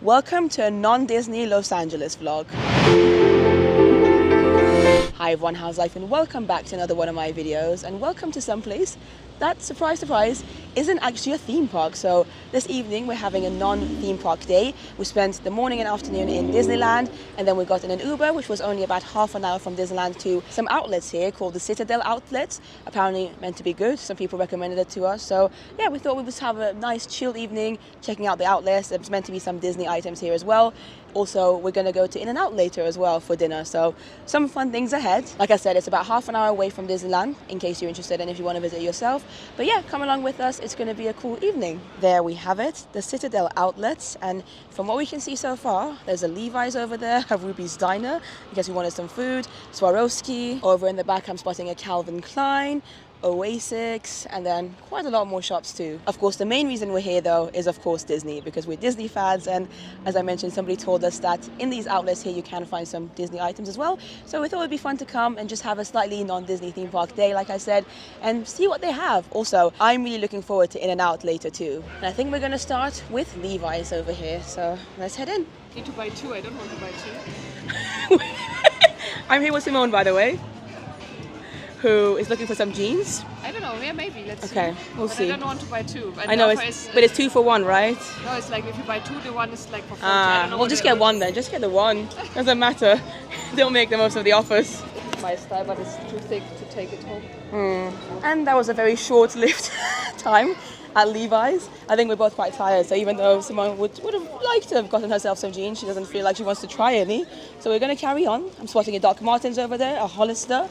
Welcome to a non-Disney Los Angeles vlog. Hi everyone, how's life, and welcome back to another one of my videos, and welcome to someplace that, surprise surprise, isn't actually a theme park. So this evening we're having a non-theme park day. We spent the morning and afternoon in Disneyland, and then we got in an Uber, which was only about half an hour from Disneyland, to some outlets here called the Citadel outlets. Apparently meant to be good. Some people recommended it to us. So yeah, we thought we would just have a nice chilled evening checking out the outlets. There's meant to be some Disney items here as well. Also, we're going to go to In-N-Out later as well for dinner. So some fun things ahead. Like I said, it's about half an hour away from Disneyland, in case you're interested and if you want to visit yourself. But yeah, come along with us. It's going to be a cool evening. There we have it, the Citadel outlets. And from what we can see so far, there's a Levi's over there, a Ruby's Diner, in case we wanted some food, Swarovski. Over in the back, I'm spotting a Calvin Klein, Oasis, and then quite a lot more shops too. Of course, the main reason we're here though is of course Disney, because we're Disney fans, and as I mentioned, somebody told us that in these outlets here you can find some Disney items as well. So we thought it'd be fun to come and just have a slightly non-Disney theme park day, like I said, and see what they have. Also, I'm really looking forward to In-N-Out later too. And I think we're going to start with Levi's over here, so let's head in. Need to buy two, I don't want to buy two. I'm here with Simone, by the way, who is looking for some jeans. I don't know, yeah, maybe, let's see. Okay, we'll but see. I don't want to buy two. And I know, the offer but it's 2 for 1, right? No, it's like if you buy two, the one is like for 40. I don't know Well, what just it get is. one then. Just get the one. Doesn't matter. They'll make the most of the offers. My style, but it's too thick to take it home. And that was a very short-lived time at Levi's. I think we're both quite tired, so even though Simone would have liked to have gotten herself some jeans, she doesn't feel like she wants to try any. So we're going to carry on. I'm spotting a Doc Martens over there, a Hollister.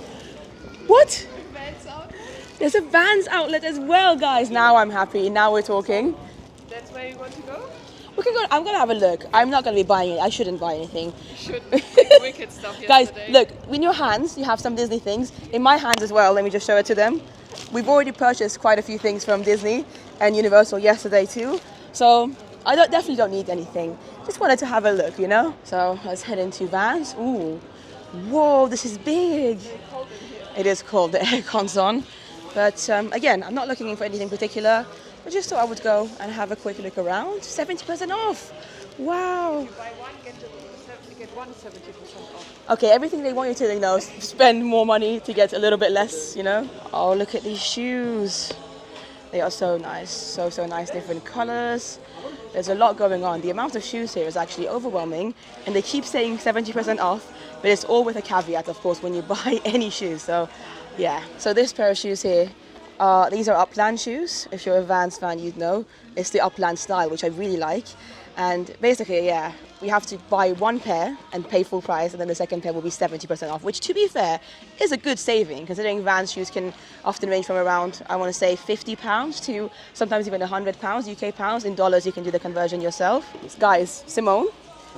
What? Vans out. There's a Vans outlet as well, guys. Now I'm happy. Now we're talking. That's where you want to go? We can go. I'm going to have a look. I'm not going to be buying it. I shouldn't buy anything. You should. Wicked stuff Guys, yesterday. look, in your hands, you have some Disney things. In my hands as well, let me just show it to them. We've already purchased quite a few things from Disney and Universal yesterday too. So I definitely don't need anything. Just wanted to have a look, you know? So let's head into Vans. Ooh, whoa, this is big. It is cold, the aircon's on. But again, I'm not looking for anything particular. I just thought I would go and have a quick look around. 70% off. Wow. If you buy one, get one 70% off. Okay, everything they want you to, spend more money to get a little bit less, you know? Oh, look at these shoes. They are so nice, so nice, different colors. There's a lot going on. The amount of shoes here is actually overwhelming, and they keep saying 70% off, but it's all with a caveat, of course, when you buy any shoes. So, yeah. So this pair of shoes here, these are Upland shoes. If you're a Vans fan, you'd know. It's the Upland style, which I really like. And basically, yeah, we have to buy one pair and pay full price, and then the second pair will be 70% off, which, to be fair, is a good saving, considering Vans shoes can often range from around, I want to say, £50 to sometimes even £100, UK pounds. In dollars, you can do the conversion yourself. Guys, Simone,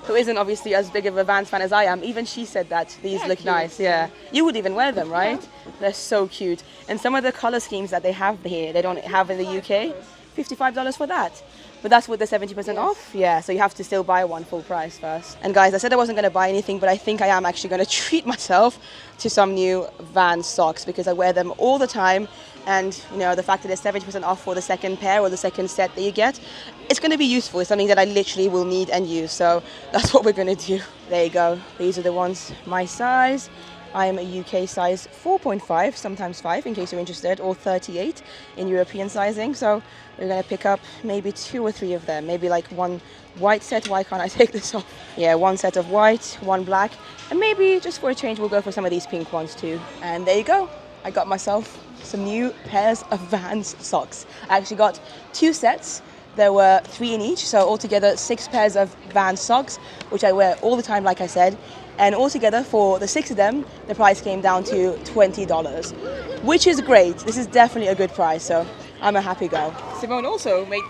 who isn't obviously as big of a Vans fan as I am, even she said that these look cute. nice. Yeah, you would even wear them, right? Yeah. They're so cute. And some of the color schemes that they have here, they don't have in the UK. $55 for that. But that's with the 70% off? Yeah, so you have to still buy one full price first. And guys, I said I wasn't going to buy anything, but I think I am actually going to treat myself to some new Vans socks, because I wear them all the time. And, you know, the fact that it's 70% off for the second pair or the second set that you get, it's going to be useful. It's something that I literally will need and use. So that's what we're going to do. There you go. These are the ones my size. I am a UK size 4.5, sometimes 5 in case you're interested, or 38 in European sizing. So we're going to pick up maybe 2 or 3 of them, maybe like one white set. Why can't I take this off? Yeah, one set of white, one black, and maybe just for a change we'll go for some of these pink ones too. And there you go. I got myself some new pairs of Vans socks. I actually got 2 sets. There were 3 in each, so altogether 6 pairs of Vans socks, which I wear all the time, like I said. And altogether, for the 6 of them, the price came down to $20, which is great. This is definitely a good price, so I'm a happy girl. Simone also made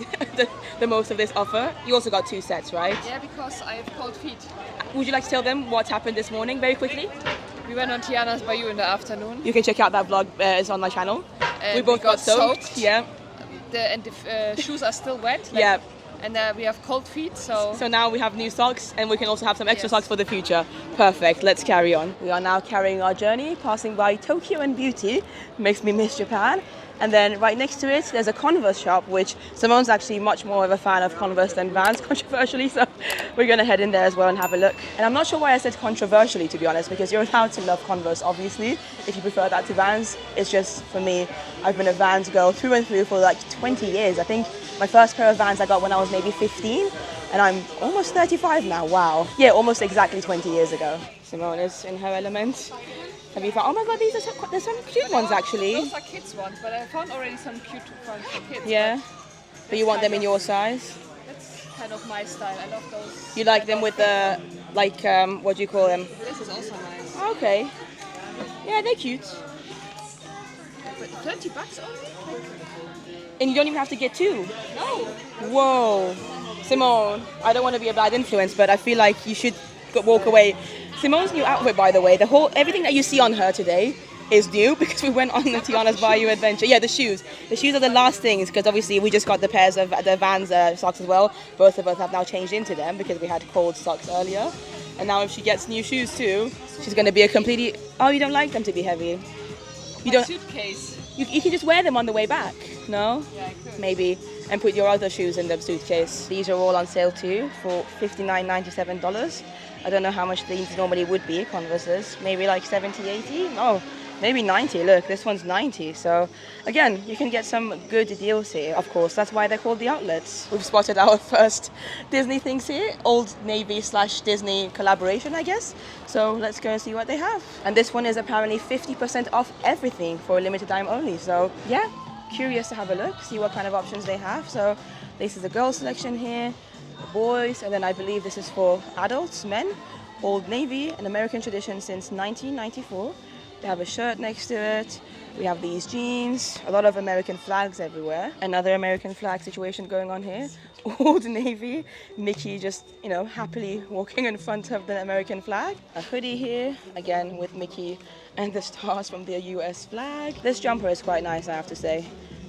the most of this offer. You also got 2 sets, right? Yeah, because I have cold feet. Would you like to tell them what happened this morning, very quickly? We went on Tiana's Bayou in the afternoon. You can check out that vlog, it's on my channel. We both got soaked. Yeah. The shoes are still wet. Like, Yeah. And we have cold feet, so now we have new socks, and we can also have some extra Yes. socks for the future. Perfect, let's carry on. We are now carrying our journey, passing by Tokyo and Beauty. Makes me miss Japan. And then right next to it, there's a Converse shop, which Simone's actually much more of a fan of Converse than Vans, controversially. So we're going to head in there as well and have a look. And I'm not sure why I said controversially, to be honest, because you're allowed to love Converse, obviously, if you prefer that to Vans. It's just, for me, I've been a Vans girl through and through for like 20 years. I think my first pair of Vans I got when I was maybe 15, and I'm almost 35 now. Wow. Yeah, almost exactly 20 years ago. Simone is in her element. Have you found? Oh my God, there's some cute ones actually. Those are kids ones, but I found already some cute ones for kids. Yeah, but you want them in your size? That's kind of my style. I love those. You like them with the, like, what do you call them? This is also nice. Okay. Yeah, they're cute. But $30 only? And you don't even have to get two. No. Whoa. Simone, I don't want to be a bad influence, but I feel like you should walk away. Simone's new outfit, by the way, everything that you see on her today is new because we went on the Tiana's Bayou adventure. Yeah, the shoes. The shoes are the last things because obviously we just got the pairs of the Vans socks as well. Both of us have now changed into them because we had cold socks earlier. And now if she gets new shoes too, she's going to be a completely... Oh, you don't like them to be heavy? You don't... Suitcase. You can just wear them on the way back, no? Yeah, I could. Maybe. And put your other shoes in the suitcase. These are all on sale too for $59.97. I don't know how much these normally would be, Converses. Maybe like 70, 80? Oh, maybe 90. Look, this one's 90. So again, you can get some good deals here. Of course, that's why they're called the outlets. We've spotted our first Disney things here. Old Navy / Disney collaboration, I guess. So let's go and see what they have. And this one is apparently 50% off everything for a limited time only. So yeah, curious to have a look, see what kind of options they have. So this is the girls section here. Boys, and then I believe this is for adults, men. Old Navy, an American tradition since 1994. They have a shirt next to it. We have these jeans, a lot of American flags everywhere. Another American flag situation going on here. Old Navy, Mickey just, happily walking in front of the American flag. A hoodie here, again with Mickey and the stars from the US flag. This jumper is quite nice, I have to say.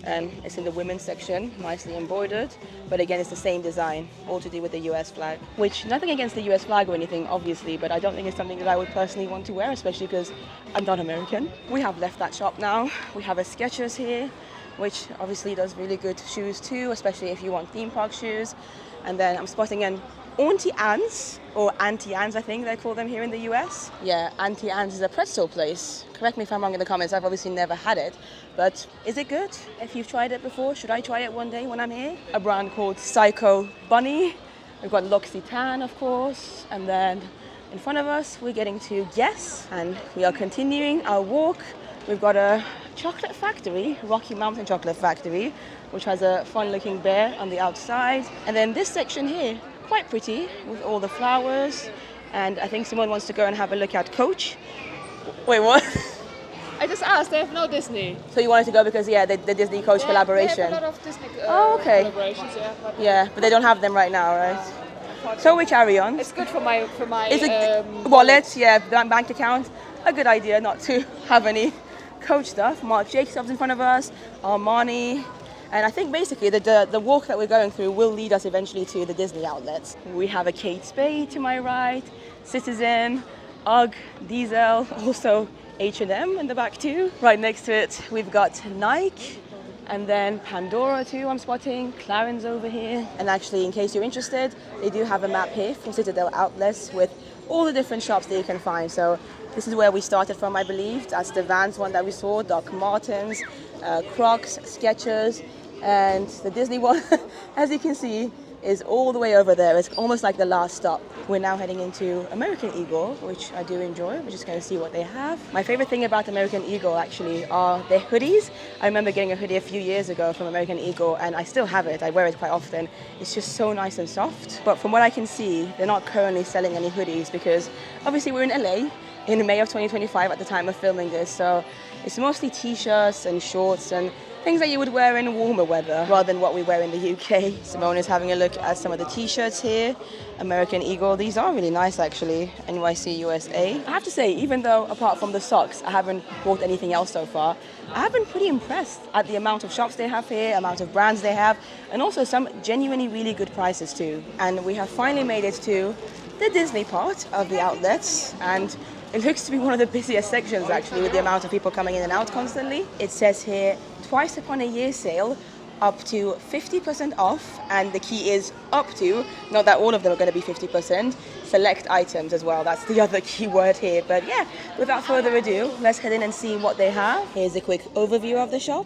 And it's in the women's section, nicely embroidered. But again, it's the same design, all to do with the US flag. Which, nothing against the US flag or anything, obviously, but I don't think it's something that I would personally want to wear, especially because I'm not American. We have left that shop now. We have a Skechers here, which obviously does really good shoes too, especially if you want theme park shoes. And then I'm spotting an Auntie Anne's, or Auntie Anne's, I think they call them here in the US. Yeah, Auntie Anne's is a pretzel place. Correct me if I'm wrong in the comments, I've obviously never had it. But is it good? If you've tried it before, should I try it one day when I'm here? A brand called Psycho Bunny. We've got L'Occitane, of course. And then in front of us, we're getting to Guess. And we are continuing our walk. We've got a chocolate factory, Rocky Mountain Chocolate Factory, which has a fun-looking bear on the outside. And then this section here, quite pretty with all the flowers. And I think someone wants to go and have a look at Coach. Wait, what? I just asked, they have no Disney. So you wanted to go because, yeah, the Disney Coach collaboration. They have a lot of Disney collaborations, yeah. Yeah, but they don't have them right now, right? So we carry on. It's good for my It's a wallet, yeah, bank account. A good idea not to have any Coach stuff. Marc Jacobs in front of us, Armani. And I think basically the walk that we're going through will lead us eventually to the Disney outlets. We have a Kate Spade to my right, Citizen, UGG, Diesel, also H&M in the back too. Right next to it, we've got Nike, and then Pandora too, I'm spotting, Clarins over here. And actually, in case you're interested, they do have a map here from Citadel outlets with all the different shops that you can find. So this is where we started from, I believe. That's the Vans one that we saw, Doc Martens, Crocs, Skechers, and the Disney one, as you can see, is all the way over there. It's almost like the last stop. We're now heading into American Eagle, which I do enjoy. We're just going to see what they have. My favorite thing about American Eagle actually are their hoodies. I remember getting a hoodie a few years ago from American Eagle, and I still have it. I wear it quite often. It's just so nice and soft. But from what I can see, they're not currently selling any hoodies because obviously we're in LA in May of 2025 at the time of filming this. So it's mostly t-shirts and shorts and things that you would wear in warmer weather rather than what we wear in the UK. Simone is having a look at some of the t-shirts here. American Eagle, these are really nice actually. NYC USA. I have to say, even though apart from the socks, I haven't bought anything else so far, I have been pretty impressed at the amount of shops they have here, amount of brands they have, and also some genuinely really good prices too. And we have finally made it to the Disney part of the outlets, and It looks to be one of the busiest sections actually, with the amount of people coming in and out constantly. It says here, twice upon a year sale, up to 50% off, and the key is up to, not that all of them are going to be 50%, select items as well. That's the other key word here. But yeah, without further ado, let's head in and see what they have. Here's a quick overview of the shop.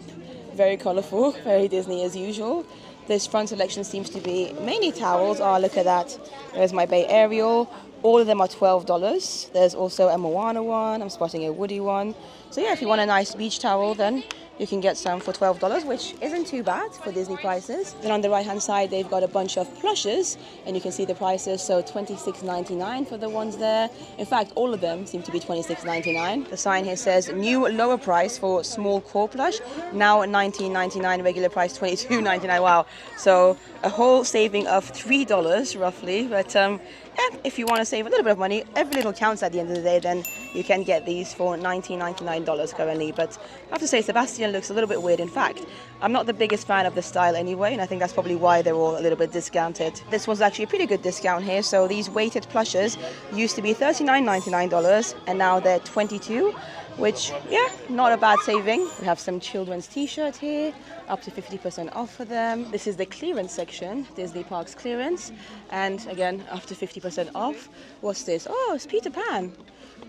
Very colourful, very Disney as usual. This front selection seems to be mainly towels. Oh, look at that. There's my Bay Ariel. All of them are $12. There's also a Moana one. I'm spotting a Woody one. So yeah, if you want a nice beach towel, then you can get some for $12, which isn't too bad for Disney prices. Then on the right hand side, they've got a bunch of plushes, and you can see the prices. So $26.99 for the ones there. In fact, all of them seem to be $26.99. The sign here says new lower price for small core plush, now $19.99, regular price $22.99. Wow. So a whole saving of $3 roughly. But yeah, if you want to save a little bit of money, every little counts at the end of the day, then you can get these for $19.99 currently. But I have to say, Sebastian looks a little bit weird. In fact, I'm not the biggest fan of the style anyway, and I think that's probably why they're all a little bit discounted. This was actually a pretty good discount here. So these weighted plushes used to be $39.99, and now they're $22, which, yeah, not a bad saving. We have some children's t-shirt here, up to 50% off for them. This is the clearance section, Disney Parks clearance, and again, up to 50% off. What's this? Oh, it's Peter Pan.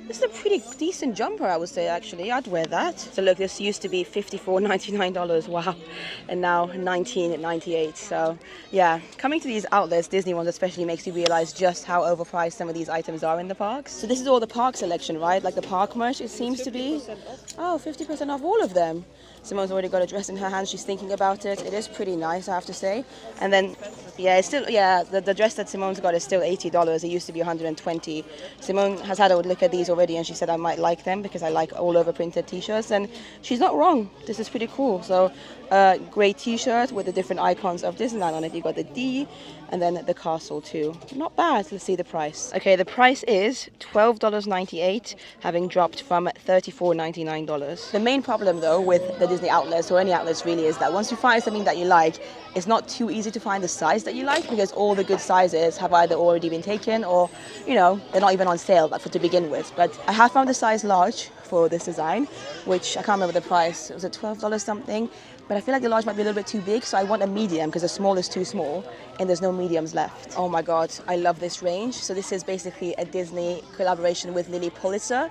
This is a pretty decent jumper, I would say, actually. I'd wear that. So look, this used to be $54.99, wow, and now $19.98. So yeah, coming to these outlets, Disney ones especially, makes you realize just how overpriced some of these items are in the parks. So this is all the park selection, right? Like the park merch, it seems to be. Oh, 50% off all of them. Simone's already got a dress in her hand. She's thinking about it. It is pretty nice, I have to say. And then, yeah, it's still, yeah, the dress that Simone's got is still $80. It used to be $120. Simone has had a look at these already, and she said I might like them because I like all over printed t-shirts, and she's not wrong. This is pretty cool. So grey t-shirt with the different icons of Disneyland on it. You got the D and then the castle too. Not bad. Let's see the price. Okay, the price is $12.98, having dropped from $34.99. The main problem though with the Disney outlets, or any outlets really, is that once you find something that you like, it's not too easy to find the size that you like, because all the good sizes have either already been taken or, you know, they're not even on sale to begin with. But I have found a size large for this design, which I can't remember the price. It was at $12 something, but I feel like the large might be a little bit too big, so I want a medium because the small is too small and there's no mediums left. Oh my god, I love this range. So this is basically a Disney collaboration with Lily Pulitzer,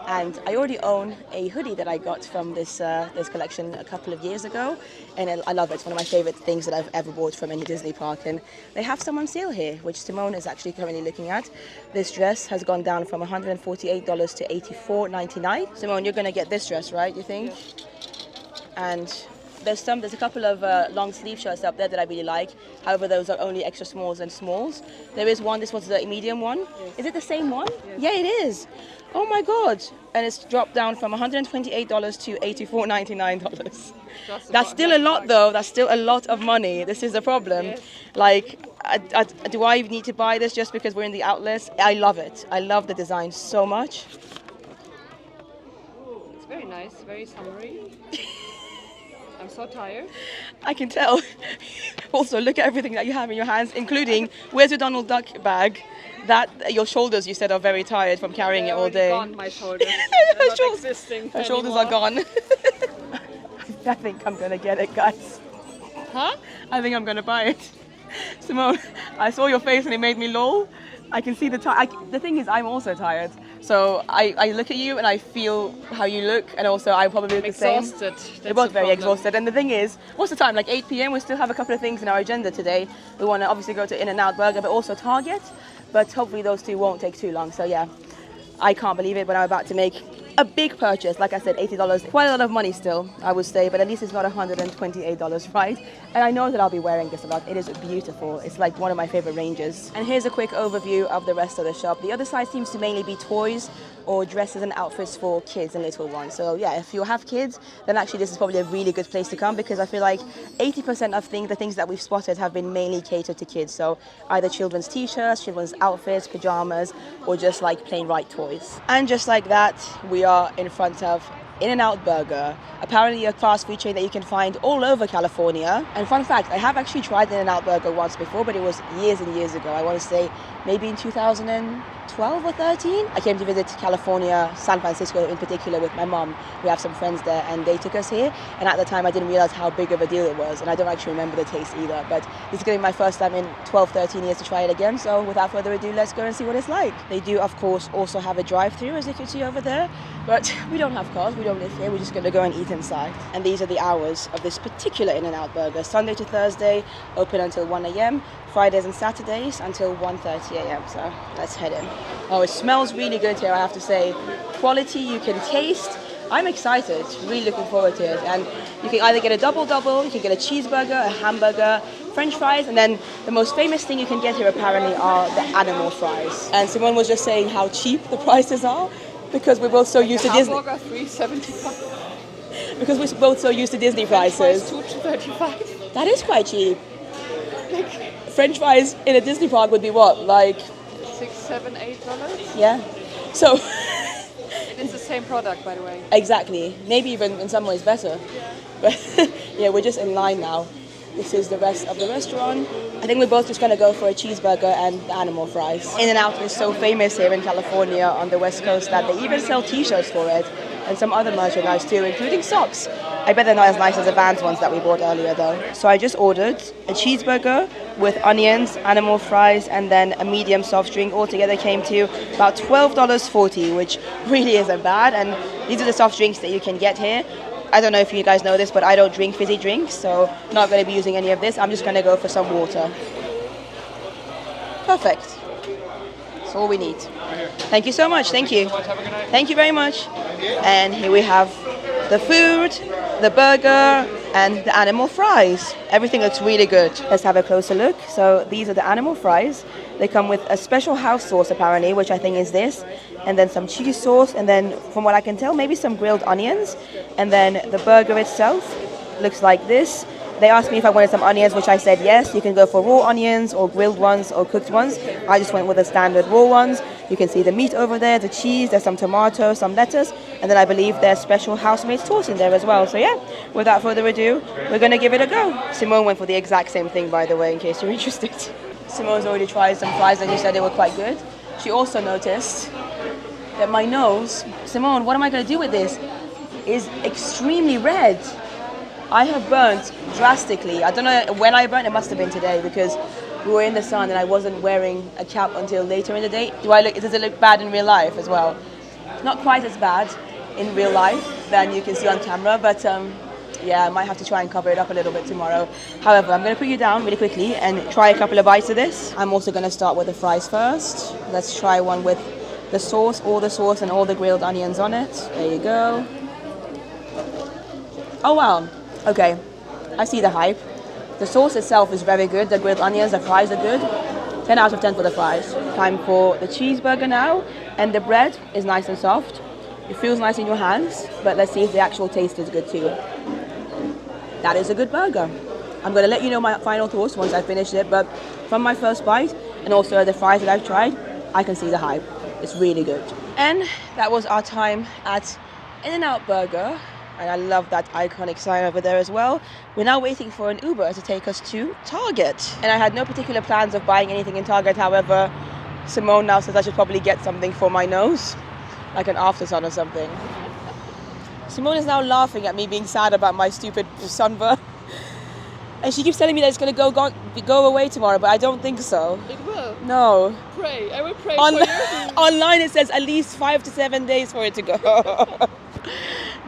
and I already own a hoodie that I got from this collection a couple of years ago, and I love it. It's one of my favorite things that I've ever bought from any Disney park, and they have some on sale here, which Simone is actually currently looking at. This dress has gone down from $148 to $84.99. Simone, you're going to get this dress, right, you think? Yeah. And there's a couple of long sleeve shirts up there that I really like. However, those are only extra smalls and smalls. There is one, this was the medium one. Yes. Is it the same one? Yes. Yeah, it is. Oh my god. And it's dropped down from $128 to $84.99. That's still a lot though. That's still a lot of money. This is the problem. Yes. Like, do I need to buy this just because we're in the outlets? I love it. I love the design so much. Ooh, it's very nice, very summery. I'm so tired. I can tell. Also, look at everything that you have in your hands, including, where's your Donald Duck bag? That your shoulders, you said, are very tired from carrying it all day. Gone, my shoulders. Her shoulders are gone. I think I'm gonna get it, guys. Huh? I think I'm gonna buy it. Simone, I saw your face and it made me lol. I can see the thing is, I'm also tired. So I look at you and I feel how you look, and also I probably look the same. Exhausted. We're both very exhausted. And the thing is, what's the time? Like 8 p.m. We still have a couple of things in our agenda today. We want to obviously go to In-N-Out Burger, but also Target. But hopefully those two won't take too long. So yeah, I can't believe it, but I'm about to make a big purchase. Like I said, $80, quite a lot of money still, I would say, but at least it's not $128, right? And I know that I'll be wearing this a lot. It is beautiful. It's like one of my favorite ranges. And here's a quick overview of the rest of the shop. The other side seems to mainly be toys or dresses and outfits for kids and little ones. So yeah, if you have kids, then actually this is probably a really good place to come, because I feel like 80% of the things that we've spotted have been mainly catered to kids. So either children's t-shirts, children's outfits, pajamas, or just like plain white toys. And just like that, we are in front of In-N-Out Burger, apparently a fast food chain that you can find all over California. And fun fact, I have actually tried In-N-Out Burger once before, but it was years and years ago. I want to say maybe in 2012 or 13. I came to visit California, San Francisco in particular with my mom. We have some friends there and they took us here. And at the time I didn't realize how big of a deal it was. And I don't actually remember the taste either. But this is going to be my first time in 12, 13 years to try it again. So without further ado, let's go and see what it's like. They do, of course, also have a drive-thru, as you can see over there. But we don't have cars, we don't live here. We're just going to go and eat inside. And these are the hours of this particular In-N-Out burger. Sunday to Thursday, open until 1 a.m. Fridays and Saturdays until 1:30 a.m. So let's head in. Oh, it smells really good here, I have to say. Quality you can taste. I'm excited, really looking forward to it. And you can either get a double-double, you can get a cheeseburger, a hamburger, French fries, and then the most famous thing you can get here apparently are the animal fries. And Simone was just saying how cheap the prices are because we're both so used to Disney. Hamburger $3.75. Because we're both so used to Disney prices. $2.35. That is quite cheap. French fries in a Disney park would be what, like $6, $7, $8? Yeah. So it's the same product, by the way. Exactly. Maybe even in some ways better. Yeah. But yeah, we're just in line now. This is the rest of the restaurant. I think we're both just going to go for a cheeseburger and the animal fries. In-N-Out is so famous here in California on the West Coast that they even sell t-shirts for it and some other merchandise too, including socks. I bet they're not as nice as the Vans ones that we bought earlier though. So I just ordered a cheeseburger with onions, animal fries, and then a medium soft drink. Altogether came to about $12.40, which really isn't bad. And these are the soft drinks that you can get here. I don't know if you guys know this, but I don't drink fizzy drinks, so not going to be using any of this. I'm just going to go for some water. Perfect. That's all we need. Thank you so much. Thank you. Thank you very much. And here we have the food, the burger, and the animal fries. Everything looks really good. Let's have a closer look. So these are the animal fries. They come with a special house sauce apparently, which I think is this, and then some cheese sauce, and then from what I can tell, maybe some grilled onions. And then the burger itself looks like this. They asked me if I wanted some onions, which I said yes. You can go for raw onions or grilled ones or cooked ones. I just went with the standard raw ones. You can see the meat over there, the cheese, there's some tomato, some lettuce, and then I believe there's special house-made sauce in there as well. So yeah, without further ado, we're going to give it a go. Simone went for the exact same thing, by the way, in case you're interested. Simone's already tried some fries and she said they were quite good. She also noticed that my nose, Simone, what am I going to do with this, is extremely red. I have burnt drastically. I don't know when I burnt, it must have been today because we were in the sun and I wasn't wearing a cap until later in the day. Does it look bad in real life as well? Not quite as bad in real life than you can see on camera, but yeah, I might have to try and cover it up a little bit tomorrow. However, I'm going to put you down really quickly and try a couple of bites of this. I'm also going to start with the fries first. Let's try one with the sauce, all the sauce and all the grilled onions on it. There you go. Oh wow. Okay, I see the hype. The sauce itself is very good. The grilled onions, the fries are good. 10 out of 10 for the fries. Time for the cheeseburger now. And the bread is nice and soft. It feels nice in your hands, but let's see if the actual taste is good too. That is a good burger. I'm going to let you know my final thoughts once I finish it, but from my first bite and also the fries that I've tried, I can see the hype. It's really good. And that was our time at In-N-Out Burger. And I love that iconic sign over there as well. We're now waiting for an Uber to take us to Target. And I had no particular plans of buying anything in Target. However, Simone now says I should probably get something for my nose, like an aftersun or something. Simone is now laughing at me being sad about my stupid sunburn. And she keeps telling me that it's going to go away tomorrow, but I don't think so. It will. No. Pray. I will pray for you. Online it says at least 5 to 7 days for it to go.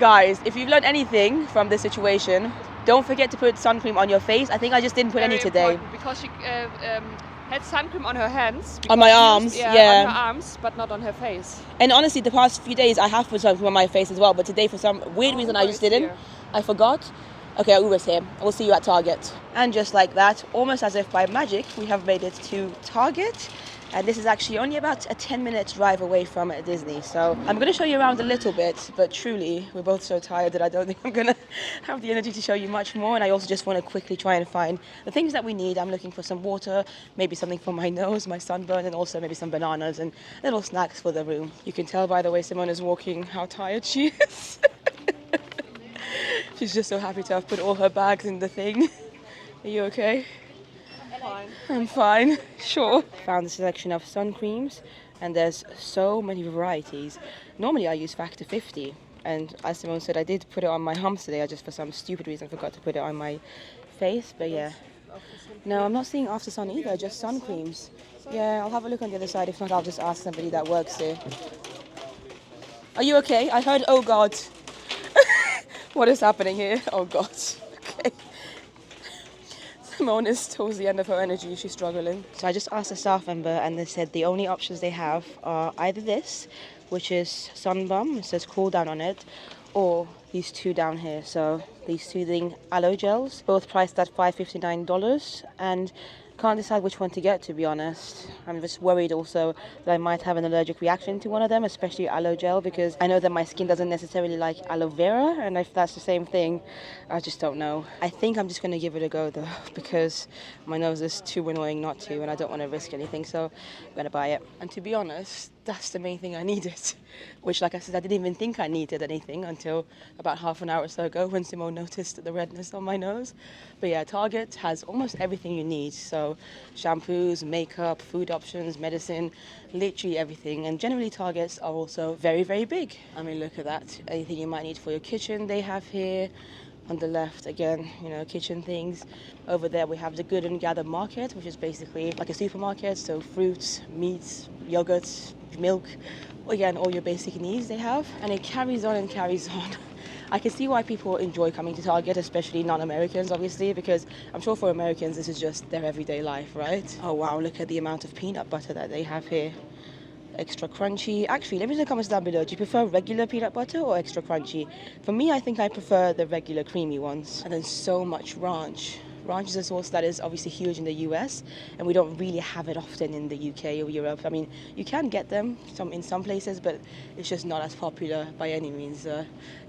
Guys, if you've learned anything from this situation, don't forget to put sun cream on your face. I think I just didn't put any today. Because she had sun cream on her hands. On my arms, yeah. On her arms, but not on her face. And honestly, the past few days I have put sun cream on my face as well, but today for some weird reason I just didn't. Here. I forgot. Okay, Uber's here. We'll see you at Target. And just like that, almost as if by magic, we have made it to Target. And this is actually only about a 10-minute drive away from Disney. So I'm going to show you around a little bit, but truly, we're both so tired that I don't think I'm going to have the energy to show you much more. And I also just want to quickly try and find the things that we need. I'm looking for some water, maybe something for my nose, my sunburn, and also maybe some bananas and little snacks for the room. You can tell by the way Simone is walking how tired she is. She's just so happy to have put all her bags in the thing. Are you okay? fine. I'm fine, sure. Found a selection of sun creams, and there's so many varieties. Normally I use factor 50, and as Simone said, I did put it on my arms today. I just for some stupid reason forgot to put it on my face, but yeah. No, I'm not seeing after sun either, just sun creams. Yeah, I'll have a look on the other side. If not, I'll just ask somebody that works there. Are you okay? I heard, oh God. What is happening here? Oh God. Okay. Simone is towards the end of her energy. She's struggling. So I just asked a staff member, and they said the only options they have are either this, which is sun balm, it says cool down on it, or these two down here. So these soothing aloe gels, both priced at $559, and can't decide which one to get, to be honest. I'm just worried also that I might have an allergic reaction to one of them, especially aloe gel, because I know that my skin doesn't necessarily like aloe vera, and if that's the same thing, I just don't know. I think I'm just going to give it a go though, because my nose is too annoying not to, and I don't want to risk anything, so I'm going to buy it. And to be honest, that's the main thing I needed, which, like I said, I didn't even think I needed anything until about half an hour or so ago when Simone noticed the redness on my nose. But yeah, Target has almost everything you need. So shampoos, makeup, food options, medicine, literally everything. And generally Targets are also very, very big. I mean, look at that. Anything you might need for your kitchen they have here. On the left, again, you know, kitchen things. Over there we have the Good and Gather Market, which is basically like a supermarket, so fruits, meats, yogurts, milk, again, all your basic needs they have. And it carries on and carries on. I can see why people enjoy coming to Target, especially non-Americans, obviously, because I'm sure for Americans this is just their everyday life, right? Oh wow, look at the amount of peanut butter that they have here. Extra crunchy. Actually, let me know in the comments down below. Do you prefer regular peanut butter or extra crunchy? For me, I think I prefer the regular creamy ones. And then so much ranch. Ranch is a sauce that is obviously huge in the US, and we don't really have it often in the UK or Europe. I mean, you can get them in some places, but it's just not as popular by any means.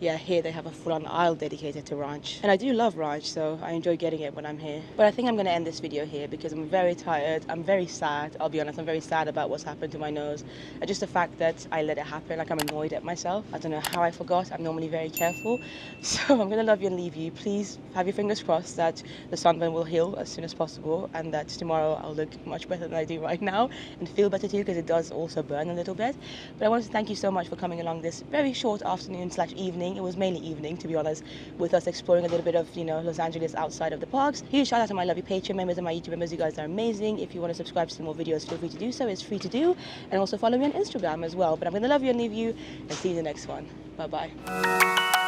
Yeah, here they have a full-on aisle dedicated to ranch. And I do love ranch, so I enjoy getting it when I'm here. But I think I'm going to end this video here because I'm very tired. I'm very sad. I'll be honest, I'm very sad about what's happened to my nose. And just the fact that I let it happen, like I'm annoyed at myself. I don't know how I forgot. I'm normally very careful. So I'm going to love you and leave you. Please have your fingers crossed that the sunburn will heal as soon as possible, and that tomorrow I'll look much better than I do right now and feel better too, because it does also burn a little bit. But I wanted to thank you so much for coming along this very short afternoon / evening. It was mainly evening, to be honest, with us exploring a little bit of, you know, Los Angeles outside of the parks. Huge shout out to my lovely Patreon members and my YouTube members. You guys are amazing. If you want to subscribe to some more videos, feel free to do so. It's free to do. And also follow me on Instagram as well. But I'm going to love you and leave you, and see you in the next one. Bye bye.